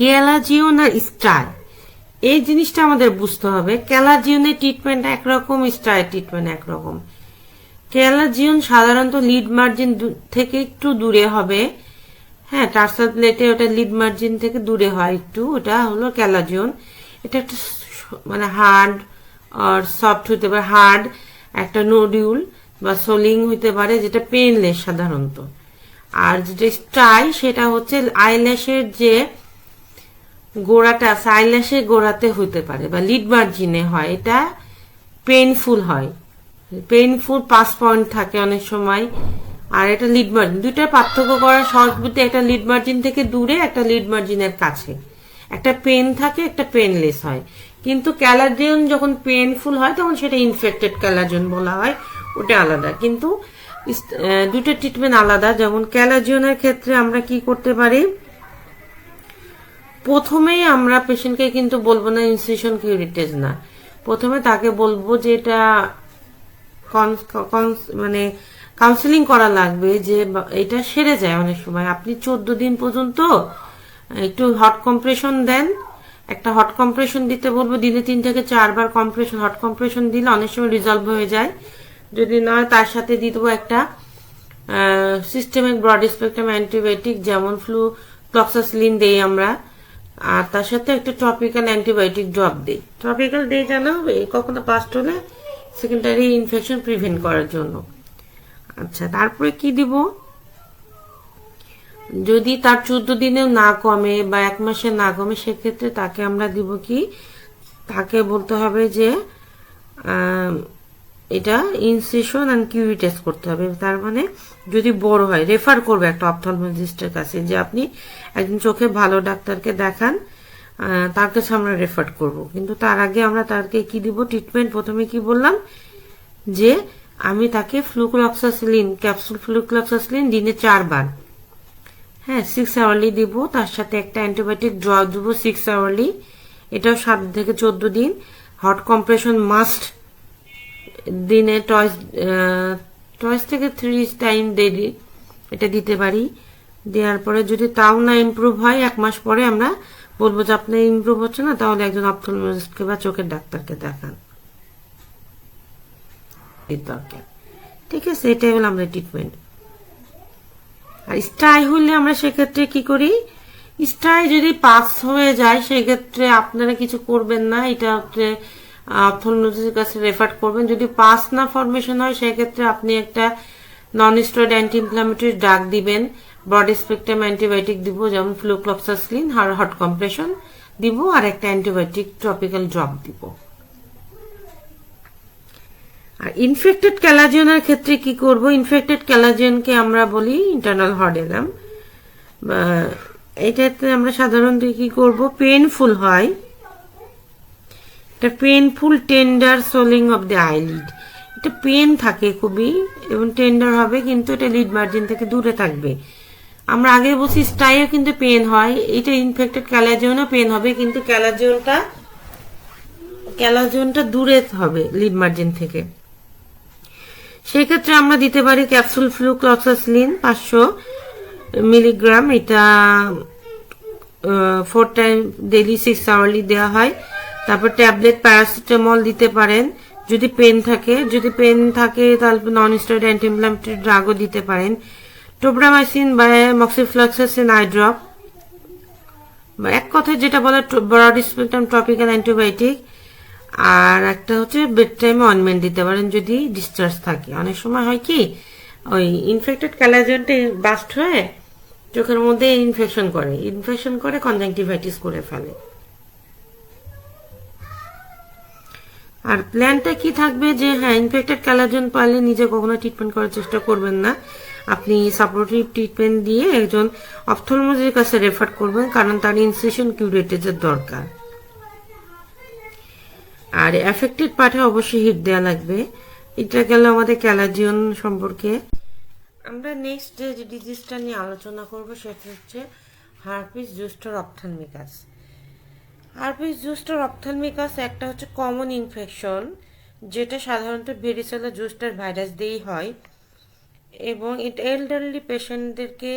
ক্যালাজিওন আর স্টাই, এই জিনিসটা আমাদের বুঝতে হবে। ক্যালাজিওনের ট্রিটমেন্ট একরকম, স্টাই ট্রিটমেন্ট একরকম। ক্যালাজিওন সাধারণত লিড মার্জিন থেকে একটু দূরে হবে। হ্যাঁ, টার্সাল প্লেটে ওটা লিড মার্জিন থেকে দূরে হয় একটু, ওটা হলো ক্যালাজিওন। এটা একটা মানে হার্ড আর সফট হইতে পারে, হার্ড একটা নোডিউল বা সোলিং হইতে পারে, যেটা পেনলেস সাধারণত। আর যেটা স্টাই সেটা হচ্ছে আইল্যাশের যে গোড়াটা আছে, আইল্যাশের গোড়াতে হইতে পারে বা লিড মার্জিনে হয়, এটা পেইনফুল হয়, পেইনফুল 5 পয়েন্ট থাকে অনেক সময়। আর এটা লিড মার্জিন, দুইটার পার্থক্য করার সহজ বুদ্ধি, একটা লিড মার্জিন থেকে দূরে, একটা লিড মার্জিনের কাছে। একটা পেন থাকে, একটা পেনলেস হয়। কিন্তু ক্যালাজিওন যখন পেনফুল হয় তখন সেটা ইনফেক্টেড ক্যালাজিওন বলা হয়, ওটা আলাদা। কিন্তু দুটো ট্রিটমেন্ট আলাদা। যেমন ক্যালাজিওনের ক্ষেত্রে আমরা কি করতে পারি, প্রথমেই আমরা পেশেন্টকে কিন্তু বলবো না ইনসিশন কিউরেটেজ না, প্রথমে তাকে বলবো যে এটা মানে কাউন্সিলিং করা লাগবে, যে এটা সেরে যায় অনেক সময়। আপনি 14 দিন পর্যন্ত একটু হট কম্প্রেশন দেন, একটা হট কম্প্রেশন দিতে বলবো, দিনে 3 থেকে 4 বার কম্প্রেশন, হট কম্প্রেশন দিলে অনেক সময় রিজলভ হয়ে যায়। যদি নয় তার সাথে দিয়ে দেবো একটা সিস্টেমিক ব্রড স্পেকট্রাম অ্যান্টিবায়োটিক, যেমন ফ্লুক্লোক্সাসিলিন দেই আমরা, আর তার সাথে একটা টপিক্যাল অ্যান্টিবায়োটিক ড্রপ দিই। টপিক্যাল দিই যেন কখনো পাস্ট হলে সেকেন্ডারি ইনফেকশন প্রিভেন্ট করার জন্য। আচ্ছা, তারপরে কি দিব, যদি তার 14 দিনেও না কমে বা 1 মাসে না কমে, সেক্ষেত্রে তাকে আমরা দিব কি, তাকে বলতে হবে যে এটা ইনসিশন অ্যান্ড কিউরিটেস করতে হবে। তার মানে যদি বড় হয় রেফার করবে একটা অপথলমোলজিস্টের কাছে, যে আপনি একজন চোখে ভালো ডাক্তারকে দেখান, তার কাছে আমরা রেফার করব। কিন্তু তার আগে আমরা তাকে কি দিব ট্রিটমেন্ট, প্রথমে কি বললাম যে আমি তাকে ফ্লুক্লোক্সাসিলিন, ক্যাপসুল ফ্লুক্লোক্সাসিলিন দিনে 4 বার, হ্যাঁ 6 আওয়ারলি দিব, তার সাথে একটা অ্যান্টিবায়োটিক ড্রপ দিব 6 আওয়ারলি, এটাও 7 থেকে 14 দিন। হট কম্প্রেশন মাস্ট, দিনে টয়েস থেকে 3 টাইম ডেইলি এটা দিতে পারি। দেওয়ার পরে যদি তাও না ইমপ্রুভ হয়, 1 মাস পরে আমরা বলবো যে আপনার ইমপ্রুভ হচ্ছে না, তাহলে একজন অপথলমোলজিস্টকে বা চোখের ডাক্তারকে দেখান, দরকার। ঠিক আছে, এটাই হলো আমরা ট্রিটমেন্ট। আর স্টাই হলে আমরা সেক্ষেত্রে কি করি, স্টাই যদি পাস হয়ে যায় সেক্ষেত্রে আপনারা কিছু করবেন না, এটা হচ্ছে অপথলমোলজিস্টের কাছে রেফার করবেন। যদি পাস না ফরমেশন হয় সেক্ষেত্রে আপনি একটা নন স্টেরয়েড অ্যান্টি ইনফ্লামেটরি ড্রাগ দিবেন, ব্রড স্পেকট্রাম অ্যান্টিবায়োটিক দিব, যেমন ফ্লুক্লোক্সাসিলিন, হট কম্প্রেশন দিব, আর একটা অ্যান্টিবায়োটিক টপিক্যাল ড্রপ দিব। আর ইনফেক্টেড ক্যালাজিওনের ক্ষেত্রে কি করব, ইনফেক্টেড ক্যালাজিওনকে আমরা বলি ইন্টারনাল হডেনাম। এটাতে আমরা সাধারণত কি করব, পেইনফুল হয়, এটা painful tender সোলিং of the eyelid, এটা পেন থাকে খুবই এবং টেন্ডার হবে, কিন্তু এটা লিড মার্জিন থেকে দূরে থাকবে। আমরা আগে বলছি স্টাইও কিন্তু পেন হয়, এটা ইনফেক্টেড ক্যালাজিওনও পেন হবে, কিন্তু ক্যালাজিওনটা দূরে হবে লিড মার্জিন থেকে। সেক্ষেত্রে আমরা দিতে পারি ক্যাপসুল ফ্লুক্লোক্সাসিলিন 500 মিলিগ্রাম, এটা 4 টাইম ডেইলি 6 আওয়ারলি দেওয়া হয়। তারপর ট্যাবলেট প্যারাসিটামল দিতে পারেন যদি পেন থাকে, তাহলে নন স্টেরয়েড অ্যান্টি ইনফ্লামেটরি ড্রাগও দিতে পারেন, টোব্রামাইসিন বা মক্সিফ্লক্সাসিন আই ড্রপ, বা এক কথায় যেটা বলে ব্রড স্পেকট্রাম টপিক্যাল অ্যান্টিবায়োটিক। আর একটা হচ্ছে বেড টাইমে অয়েন্টমেন্ট দিতে পারেন যদি ডিসচার্জ থাকে। অনেক সময় হয় কি, ওই ইনফেক্টেড ক্যালাজিওনটা বাস্ট হয়ে চোখের মধ্যে ইনফেকশন করে কনজাংটিভাইটিস করে ফেলে। আর প্ল্যানটা কি থাকবে যে হ্যাঁ, ইনফেক্টেড ক্যালাজিওন পাইলে নিজে কখনো ট্রিটমেন্ট করার চেষ্টা করবেন না, আপনি সাপোর্টিভ ট্রিটমেন্ট দিয়ে একজন অপথলমোলজিস্টের কাছে রেফার করবেন, কারণ তার ইনসিশন কিউরেটেজের দরকার। আর এফেক্টেড পার্টে অবশ্যই হিট দেওয়া লাগবে। এটা গেল আমাদের ক্যালাজিওন সম্পর্কে। আমরা নেক্সট যে ডিজিজটা নিয়ে আলোচনা করব সেটা হচ্ছে হার্পিস জোস্টার অপথ্যালমিকাস। হার্পিস জোস্টার অপথ্যালমিকাস একটা হচ্ছে কমন ইনফেকশন, যেটা সাধারণত ভেরিসেলা জোস্টার ভাইরাস দিয়েই হয়, এবং এটা এল্ডারলি পেশেন্টদেরকে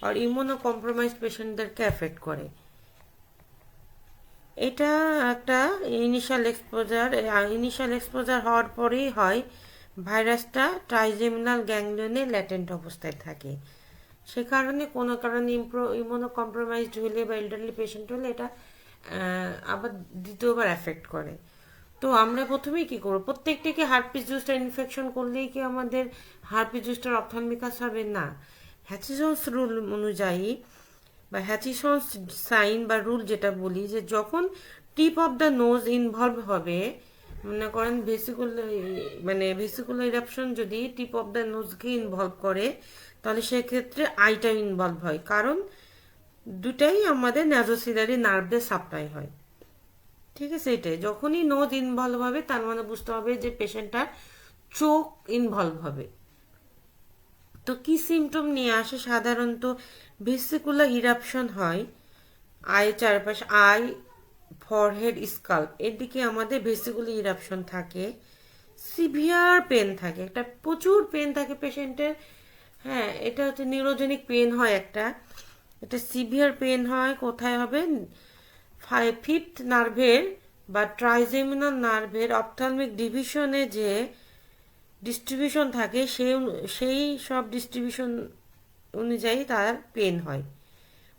আর ইমিউনো কম্প্রোমাইজ পেশেন্টদেরকে এফেক্ট করে। এটা একটা ইনিশিয়াল এক্সপোজার হওয়ার পরেই হয়। ভাইরাসটা ট্রাইজেমিনাল গ্যাংলিয়নে ল্যাটেন্ট অবস্থায় থাকে। সে কারণে কোনো কারণে ইমিউনো কম্প্রোমাইজড হলে বা এল্ডারলি পেশেন্ট হলে এটা আবার দ্বিতীয়বার এফেক্ট করে। তো আমরা প্রথমেই কি করবো, প্রত্যেকটিকে হার্পিস জুস্টার ইনফেকশন করলেই কি আমাদের হার্পিস জুস্টার অপথ্যালমিকাস হবে? না। হ্যাচিসন্স রুল অনুযায়ী বা হ্যাচিসন্স সাইন বা রুল যেটা বলি, যে যখন tip of the nose involve হবে, মনে করেন ভেসিকুলার ইরাপশন যদি টিপ অফ দ্য নোজকে ইনভলভ করে, তাহলে সেক্ষেত্রে আইটা ইনভলভ হয়, কারণ দুটাই আমাদের ন্যাজোসিলারি নার্ভদের সাপ্লাই হয়। ঠিক আছে, এটাই যখনই নোজ ইনভলভ হবে তার মানে বুঝতে হবে যে পেশেন্টটার চোখ ইনভলভ হবে। তো কি সিমটম নিয়ে আসে? সাধারণত ভেসিকুলার ইরাপশন হয় চারপাশে, ফরহেড, স্কাল্প, এর দিকে আমাদের ভেসিকুলার ইরাপশন থাকে। সিভিয়ার পেন থাকে, একটা প্রচুর পেন থাকে পেশেন্টের। হ্যাঁ, এটা হচ্ছে নিউরোজেনিক পেন হয় একটা, এটা সিভিয়ার পেন হয়। কোথায় হবে? ফিফথ নার্ভের বা ট্রাইজেমিনাল নার্ভের অপথ্যালমিক ডিভিশনে যে ডিস্ট্রিবিউশন থাকে সেই সব ডিস্ট্রিবিউশন অনুযায়ী তার পেন হয়।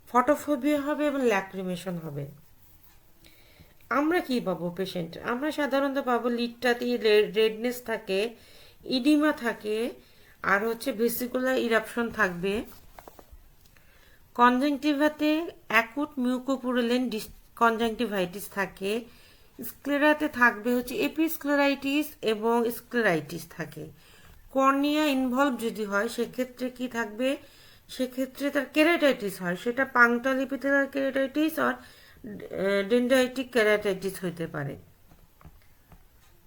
ফটোফোবিয়া হবে এবং ল্যাক্রিমেশন হবে। আমরা কি পাবো পেশেন্ট? আমরা সাধারণত পাবো লিডটাতে রেডনেস থাকে, ইডিমা থাকে, আর হচ্ছে ভেসিকুলার ইরাপশন থাকবে। কনজাংটিভাতে অ্যাকুট মিউকোপুরুলেন কনজাংটিভাইটিস থাকে। স্ক্লেরাতে থাকবে হচ্ছে এপিস্ক্লেরাইটিস এবং স্ক্লেরাইটিস থাকে। কর্নিয়া ইনভলভ যদি হয় সেক্ষেত্রে কি থাকবে? সেক্ষেত্রে তার কেরাটাইটিস হয়, সেটা পাংটাল এপিথেলার কেরাটাইটিস আর ডেন্ড্রাইটিক কেরাটাইটিস হইতে পারে।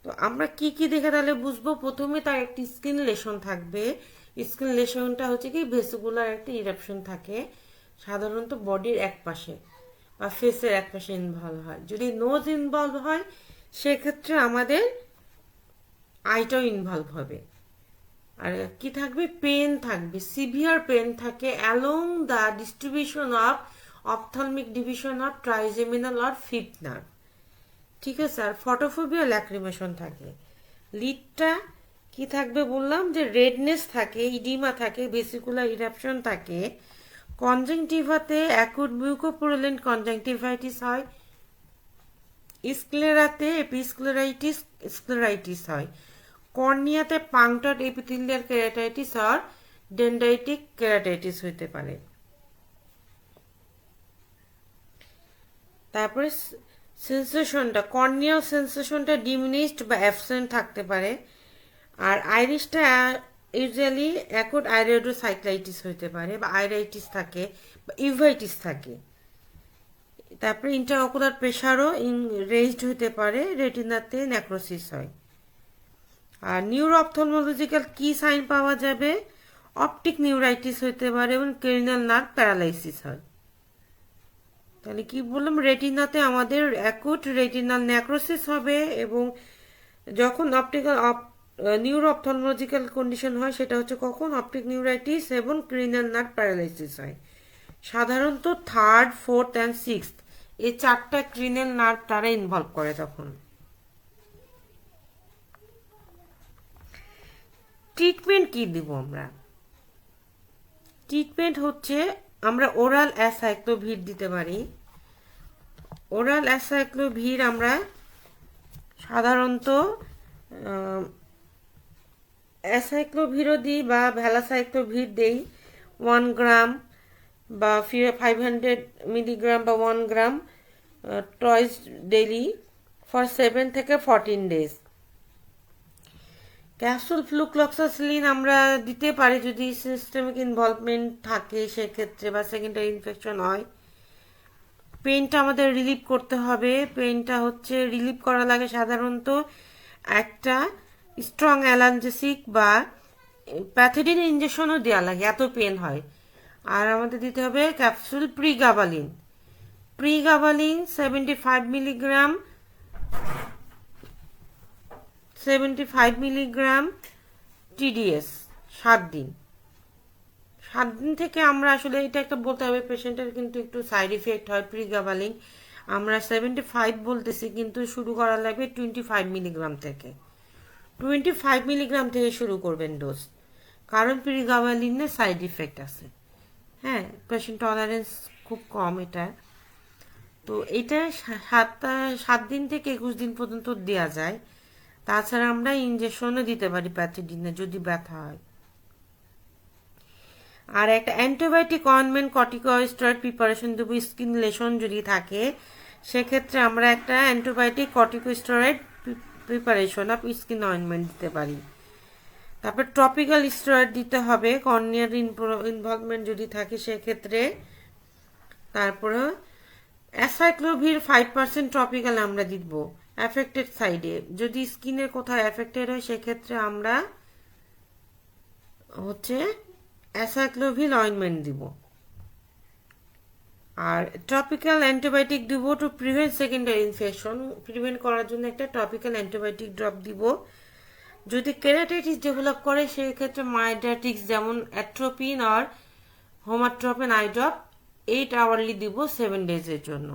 তো আমরা কি কি দেখে তাহলে বুঝবো? প্রথমে তার একটি স্কিন লেশন থাকবে। স্কিন লেশনটা হচ্ছে কি ভেসিকুলার একটা ইরাপশন থাকে, সাধারণত বডির এক পাশে বা ফেসের এক পাশে ইনভলভ হয়। যদি নোজ ইনভলভ হয় সেক্ষেত্রে আমাদের আইটাও ইনভলভ হবে। আর কি থাকবে? পেন থাকবে, সিভিয়ার পেন থাকে along the distribution of ophthalmic division of trigeminal or fifth nerve. ঠিক আছে। আর ফটোফোবিয়া, ল্যাক্রিমেশন থাকে। লিডটা কি থাকবে বললাম? যে রেডনেস থাকে, ইডিমা থাকে, ভেসিকুলার ইরাপশন থাকে। কনজাংটিভাতে অ্যাকুট মিউকোপুরুলেন্ট কনজাংটিভাইটিস হয়। স্ক্লেরাতে স্ক্লেরাইটিস হয়। কর্নিয়াতে পাংক্টাড এপিথেলিয়াল কেরাটাইটিস আর ডেন্ড্রাইটিক কেরাটাইটিস হইতে পারে। তারপরে সেন্সেশনটা, কর্নিয়াল সেন্সেশনটা ডিমিনিশড বা অ্যাবসেন্ট থাকতে পারে। আর আইরিশটা ইউজুয়ালি অ্যাকুট আইরাইডোসাইক্লাইটিস হইতে পারে, বা আইরাইটিস থাকে বা ইউভাইটিস থাকে। তারপরে ইন্টারঅকুলার প্রেশারও রেজড হইতে পারে, রেটিনাতে নেক্রোসিস হয়। আর নিউরো অপথলমোলজিক্যাল কি সাইন পাওয়া যাবে? অপটিক নিউরাইটিস হইতে পারে এবং ক্রিনিয়াল নার্ভ প্যারালাইসিস হয়। তাহলে কি বললাম? রেটিনাতে আমাদের অ্যাকুট রেটিনাল নেক্রোসিস হবে, এবং যখন নিউরো অপথলমোলজিক্যাল কন্ডিশন হয় সেটা হচ্ছে কখন? অপটিক নিউরাইটিস এবং ক্রিনিয়াল নার্ভ প্যারালাইসিস হয়। সাধারণত থার্ড, ফোর্থ অ্যান্ড সিক্সথ এই চারটা ক্রিনিয়াল নার্ভ তারা ইনভলভ করে তখন। ট্রিটমেন্ট কি দিব আমরা? ট্রিটমেন্ট হচ্ছে আমরা ওরাল অ্যাসাইক্লোভির দিতে পারি। ওরাল অ্যাসাইক্লোভির আমরা সাধারণত অ্যাসাইক্লোভিরও দিই বা ভ্যালাসাইক্লোভির দেই 1 গ্রাম বা 500 মিলিগ্রাম বা 1 গ্রাম টয়েস ডেইলি ফর 7 থেকে 14 ডেজ। ক্যাপসুল ফ্লুক্লক্সাসিলিন আমরা দিতে পারি যদি সিস্টেমিক ইনভলভমেন্ট থাকে সেক্ষেত্রে, বা সেকেন্ডারি ইনফেকশন হয়। পেনটা আমাদের রিলিভ করতে হবে। পেনটা হচ্ছে রিলিভ করা লাগে সাধারণত একটা স্ট্রং অ্যালানজেসিক বা প্যাথেডিন ইঞ্জেকশনও দেওয়া লাগে, এত পেন হয়। আর আমাদের দিতে হবে ক্যাপসুল প্রিগাবালিন 75 মিলিগ্রাম TDS 7 দিন। 7 দিন থেকে আমরা আসলে এটা একটা বলতে হবে পেশেন্টের কিন্তু একটু সাইড ইফেক্ট হয় প্রিগাবালিন। আমরা 75 বলতেছি, কিন্তু শুরু করা লাগবে 25 মিলিগ্রাম থেকে। 25 মিলিগ্রাম থেকে শুরু করবেন ডোজ, কারণ প্রিগাবালিনে সাইড ইফেক্ট আছে। হ্যাঁ, পেশেন্ট টলারেন্স খুব কম এটা। তো এটা 7 দিন থেকে 21 দিন পর্যন্ত দেওয়া যায়। তাছাড়া আমরা ইনজেকশনও দিতে পারি প্যাথিডিনে যদি ব্যথা হয়। আর একটা অ্যান্টিবায়োটিক অয়েনমেন্ট কর্টিকোস্টেরয়েড প্রিপারেশন দেবো স্কিন লেশন যদি থাকে, সেক্ষেত্রে আমরা একটা antibiotic corticosteroid preparation of skin ointment দিতে পারি। তারপর টপিক্যাল স্টেরয়েড দিতে হবে কর্নিয়ার ইনভলভমেন্ট যদি থাকে সেক্ষেত্রে। তারপরে অ্যাসাইক্লোভির 5% টপিক্যাল আমরা দিব অ্যাফেক্টেড সাইডে। যদি স্কিনের কোথাও অ্যাফেক্টেড হয় সেক্ষেত্রে আমরা অ্যাসাইক্লোভির অয়েনমেন্ট দিব। আর টপিক্যাল অ্যান্টিবায়োটিক দিব to prevent secondary infection, prevent করার জন্য একটা টপিক্যাল অ্যান্টিবায়োটিক ড্রপ দিব। যদি কেরাটাইটিস ডেভেলপ করে সেক্ষেত্রে মাইডাটিক্স যেমন অ্যাট্রোপিন আর হোমাট্রোপিন আই ড্রপ 8 আওয়ারলি দিব 7 ডেজের জন্য।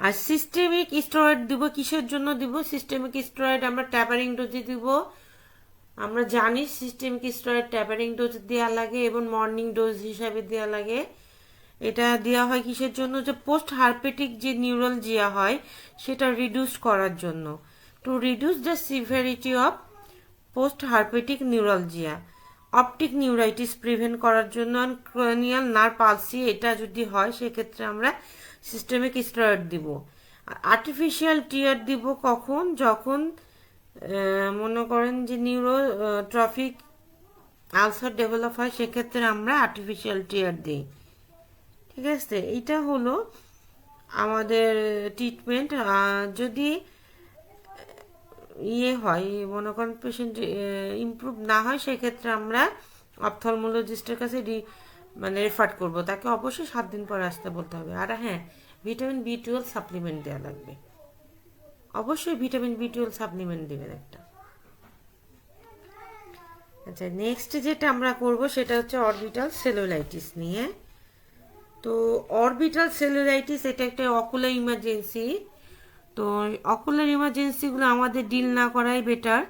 আর সিস্টেমিক স্টেরয়েড দিব কিসের জন্য দিব? সিস্টেমিক স্টেরয়েড আমরা ট্যাপারিং ডোজে দিব। আমরা জানি সিস্টেমিক স্টেরয়েড ট্যাপারিং ডোজ দেওয়া লাগে এবং মর্নিং ডোজ হিসাবে দেওয়া লাগে। এটা দেওয়া হয় কিসের জন্য? যে পোস্ট হারপেটিক যে নিউরালজিয়া হয় সেটা রিডিউস করার জন্য, to reduce the severity of post herpetic neuralgia. Optic neuritis prevent করার জন্য, ক্রনিয়াল নার্ভ পালসি এটা যদি হয় সেক্ষেত্রে আমরা সিস্টেমিক স্টেরয়েড দিব। আর্টিফিশিয়াল টিয়ার দিব কখন? যখন মনে করেন যে নিউরোট্রফিক আলসার ডেভেলপ হয় সেক্ষেত্রে আমরা আর্টিফিশিয়াল টিয়ার দিই। ঠিক আছে, এটা হলো আমাদের ট্রিটমেন্ট। যদি হয় মনে করেন পেশেন্ট ইমপ্রুভ না হয় সেক্ষেত্রে আমরা অপথলমোলজিস্টের কাছে রেফার করব। তাকে অবশ্যই 7 দিন পর আসতে বলতে হবে। আর হ্যাঁ, ভিটামিন B12 সাপ্লিমেন্ট দেওয়া লাগবে, অবশ্যই ভিটামিন B12 সাপ্লিমেন্ট দেবেন একটা। আচ্ছা, নেক্সট যেটা আমরা করব সেটা হচ্ছে অরবিটাল সেলুলাইটিস নিয়ে। তো অরবিটাল সেলুলাইটিস এটা একটা অকুলার ইমার্জেন্সি। তো অকুলার ইমার্জেন্সিগুলো আমাদের ডিল না করাই বেটার।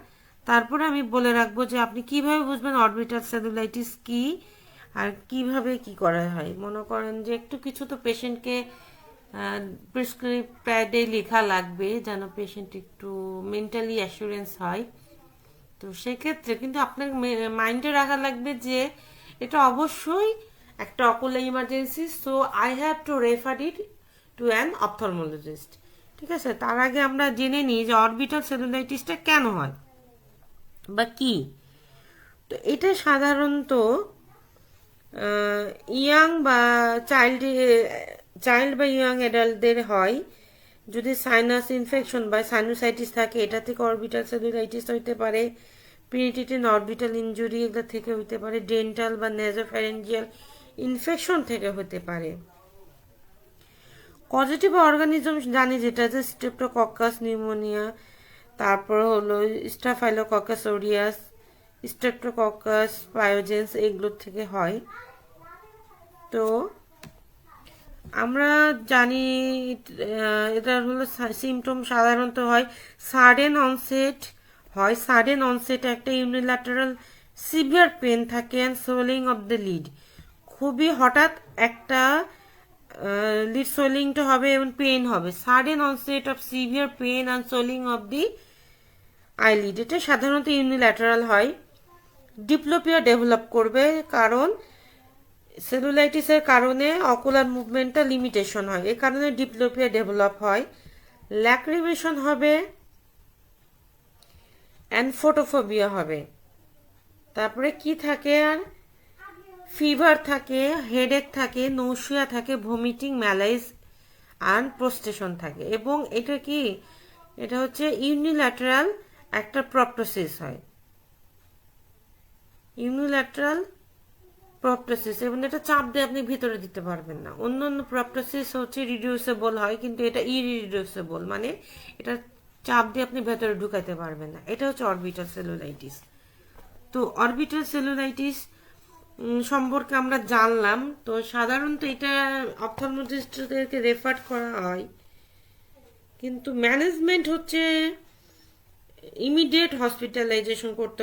তারপরে আমি বলে রাখবো যে আপনি কিভাবে বুঝবেন অরবিটাল সেলুলাইটিস কি আর কিভাবে কি করা হয়। মনে করেন যে একটু কিছু তো পেশেন্টকে প্রেসক্রিপ প্যাডে লেখা লাগবে যেন পেশেন্ট একটু মেন্টালি অ্যাসুরেন্স হয়। তো সেক্ষেত্রে কিন্তু আপনার মাইন্ডে রাখা লাগবে যে এটা অবশ্যই একটা ocular emergency, so I have to refer it to an ophthalmologist. ঠিক আছে, তার আগে আমরা জেনে নিই যে অরবিটাল সেলুলাইটিসটা কেন হয় বা কি। তো এটা সাধারণত ইয়াং বা চাইল্ড বা ইয়াং অ্যাডাল্টদের হয়। যদি সাইনাস ইনফেকশন বা সাইনোসাইটিস থাকে এটা থেকে অরবিটাল সেলুলাইটিস হইতে পারে। পেনিট্রেটিন অরবিটাল ইনজুরি এগুলো থেকে হইতে পারে। ডেন্টাল বা নেজোফ্যারেঞ্জিয়াল ইনফেকশন থেকে হতে পারে। পজিটিভ অর্গানিজম জানি যেটা যে স্ট্রেপ্টোকক্কাস নিউমোনিয়া, তারপর হলো স্টাফাইলোকক্কাস অরিয়াস, স্ট্রেপ্টোকক্কাস পায়োজেন্স, এগুলোর থেকে হয়। তো আমরা জানি এটা হলো সিমটম সাধারণত হয় সাডেন অনসেট হয়। সাডেন অনসেট একটা ইউনিল্যাটারাল সিভিয়ার পেন থাকে and swelling of the lead. খুবই হঠাৎ একটা লিড সোয়েলিংটা হবে এবং পেন হবে। Sudden onset of severe pen and swelling of the eyelid, এটা সাধারণত ইউনিল্যাটারাল হয়। ডিপ্লোপিয়া ডেভেলপ করবে কারণ সেলুলাইটিসের কারণে অকুলার মুভমেন্টটা লিমিটেশন হয়, এই কারণে ডিপ্লোপিয়া ডেভেলপ হয়। ল্যাক্রিমেশন হবে অ্যান্ড ফোটোফোবিয়া হবে। তারপরে কি থাকে? আর ফিভার থাকে, হেডেক থাকে, নৌশিয়া থাকে, ভমিটিং, ম্যালাইজ অ্যান্ড প্রস্টেশন থাকে। এবং এটা কি? এটা হচ্ছে ইউনিল্যাটারাল একটা প্রপটোসিস হয়, ইউনিল্যাটারাল প্রপটোসিস, এবং এটা চাপ দিয়ে আপনি ভিতরে দিতে পারবেন না। অন্য প্রপটোসিস হচ্ছে রিডিউসেবল হয়, কিন্তু এটা ইরিডিউসেবল, মানে এটা চাপ দিয়ে আপনি ভেতরে ঢুকাইতে পারবেন না। এটা হচ্ছে অরবিটাল সেলুলাইটিস। তো অরবিটাল সেলুলাইটিস সম্পর্কে আমরা জানলাম। তো সাধারণত এটা অপথলমোলজিস্টদেরকে রেফার করা হয়, কিন্তু ম্যানেজমেন্ট হচ্ছে ইমিডিয়েট হসপিটালাইজেশন করতে